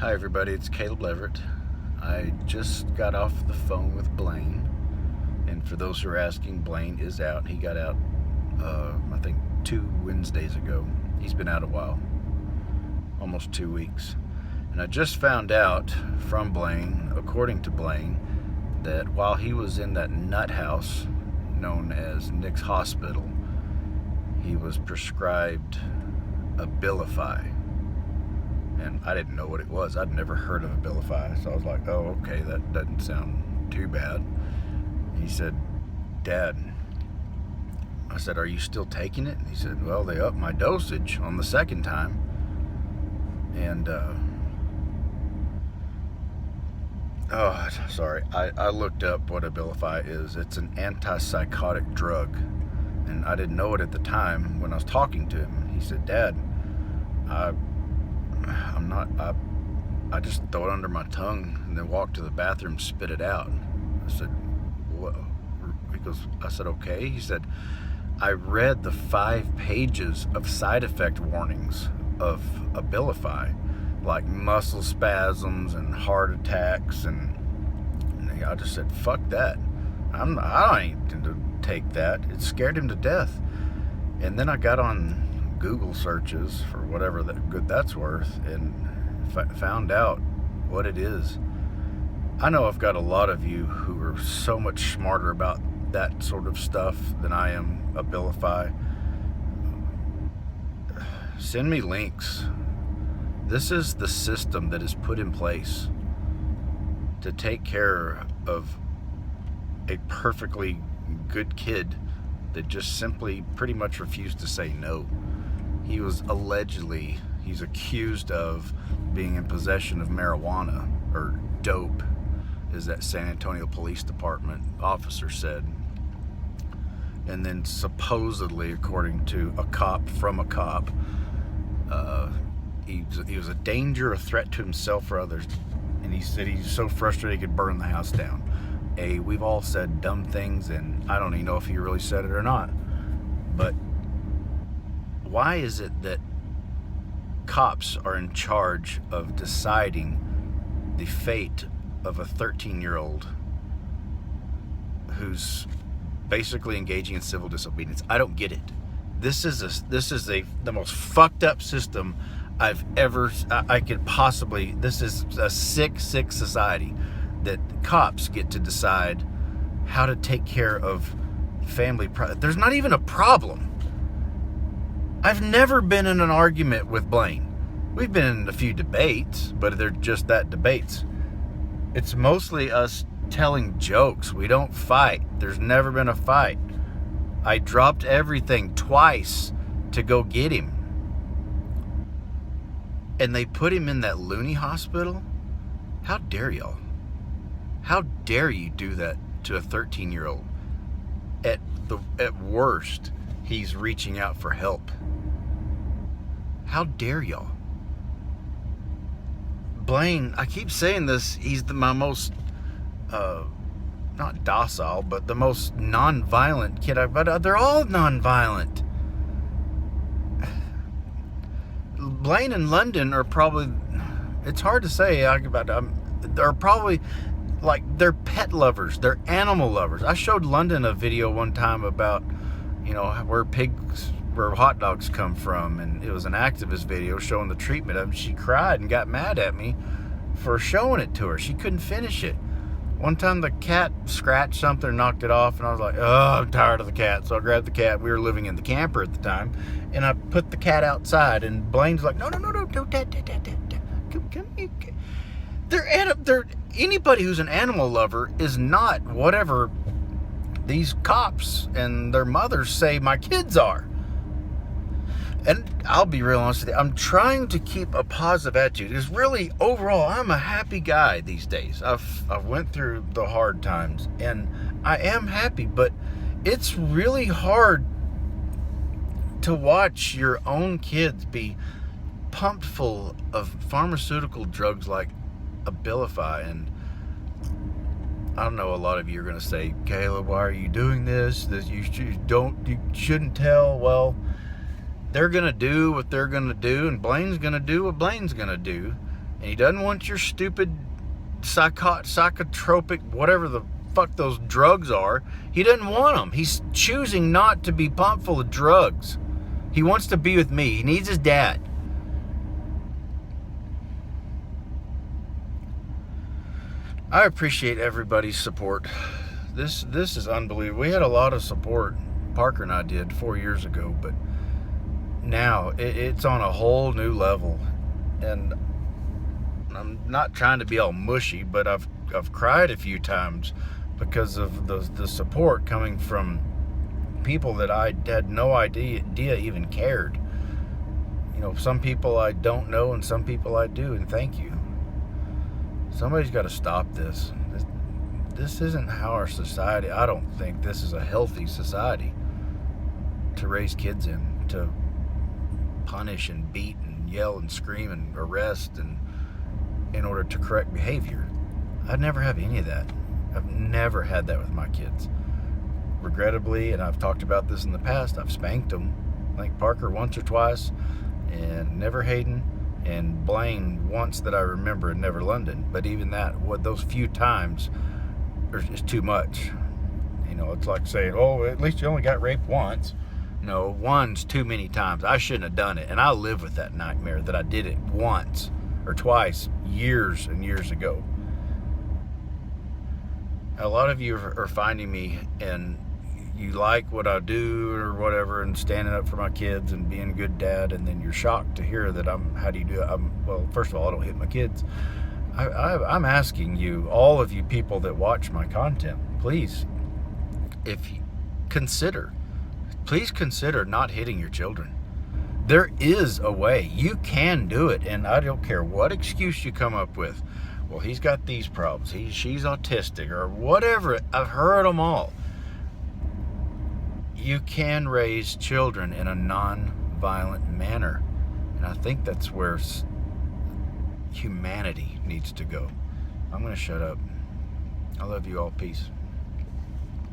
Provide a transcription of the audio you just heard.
Hi everybody, it's Caleb Leverett. I just got off the phone with Blaine, and for those who are asking, Blaine is out. He got out, I think 2 Wednesdays ago. He's been out a while, almost 2 weeks. And I just found out from Blaine, according to Blaine, that while he was in that nut house known as Nick's Hospital, he was prescribed Abilifii. And I didn't know what it was. I'd never heard of Abilifii. So I was like, oh, okay, that doesn't sound too bad. He said, Dad, I said, are you still taking it? And he said, well, they upped my dosage on the second time. And, I looked up what Abilifii is. It's an antipsychotic drug. And I didn't know it at the time when I was talking to him. He said, Dad, I just throw it under my tongue and then walk to the bathroom, spit it out. I said, what? I said, okay. He said, I read the 5 pages of side effect warnings of Abilifii, like muscle spasms and heart attacks, and I just said, fuck that. I ain't going to take that. It scared him to death. And then I got on Google searches for whatever good that's worth, and found out what it is. I know I've got a lot of you who are so much smarter about that sort of stuff than I am Abilifii. Send me links. This is the system that is put in place to take care of a perfectly good kid that just simply pretty much refused to say no. He's accused of being in possession of marijuana, or dope, as that San Antonio Police Department officer said. And then supposedly, according to a cop, he was a danger, a threat to himself or others. And he said he's so frustrated he could burn the house down. We've all said dumb things, and I don't even know if he really said it or not. But why is it that cops are in charge of deciding the fate of a 13-year-old who's basically engaging in civil disobedience? I don't get it. This is the most fucked up system I could possibly. This is a sick society that cops get to decide how to take care of family. There's not even a problem. I've never been in an argument with Blaine. We've been in a few debates, but they're just that, debates. It's mostly us telling jokes. We don't fight. There's never been a fight. I dropped everything twice to go get him. And they put him in that loony hospital? How dare y'all? How dare you do that to a 13-year-old? At worst, he's reaching out for help. How dare y'all? Blaine, I keep saying this, he's my most, not docile, but the most non-violent kid but they're all non-violent. Blaine and London are probably, it's hard to say about them, they're probably, like, they're pet lovers, they're animal lovers. I showed London a video one time about, where hot dogs come from, and it was an activist video showing the treatment of them. She cried and got mad at me for showing it to her. She couldn't finish it. One time the cat scratched something and knocked it off, and I was like, oh, I'm tired of the cat. So I grabbed the cat. We were living in the camper at the time, and I put the cat outside, and Blaine's like, no, come here. They're anybody who's an animal lover is not whatever these cops and their mothers say my kids are. And I'll be real honest with you, I'm trying to keep a positive attitude. Because really, overall, I'm a happy guy these days. I've went through the hard times, and I am happy, but it's really hard to watch your own kids be pumped full of pharmaceutical drugs like Abilifii. And I don't know, a lot of you are going to say, Caleb, why are you doing this? You shouldn't tell. Well, they're going to do what they're going to do, and Blaine's going to do what Blaine's going to do. and he doesn't want your stupid psychotropic, whatever the fuck those drugs are. He doesn't want them. He's choosing not to be pumped full of drugs. He wants to be with me. He needs his dad. I appreciate everybody's support. This is unbelievable. We had a lot of support, Parker and I did 4 years ago, but now it's on a whole new level. And I'm not trying to be all mushy, but I've cried a few times because of the support coming from people that I had no idea even cared. You know, some people I don't know and some people I do, and thank you. Somebody's got to stop this. This isn't how our society, I don't think this is a healthy society to raise kids in, to punish and beat and yell and scream and arrest and in order to correct behavior. I'd never have any of that. I've never had that with my kids. Regrettably, and I've talked about this in the past, I've spanked them. I think Parker once or twice, and never Hayden, and Blaine once that I remember, and never London. But even that, those few times is too much. You know, it's like saying, oh, at least you only got raped once. No, one's too many times. I shouldn't have done it, and I live with that nightmare that I did it once or twice years and years ago. A lot of you are finding me, and you like what I do or whatever, and standing up for my kids and being a good dad, and then you're shocked to hear that how do you do it? Well, first of all, I don't hit my kids. I'm asking you, all of you people that watch my content, please, please consider not hitting your children. There is a way. You can do it, and I don't care what excuse you come up with. Well, he's got these problems. She's autistic or whatever. I've heard them all. You can raise children in a non-violent manner. And I think that's where humanity needs to go. I'm going to shut up. I love you all. Peace.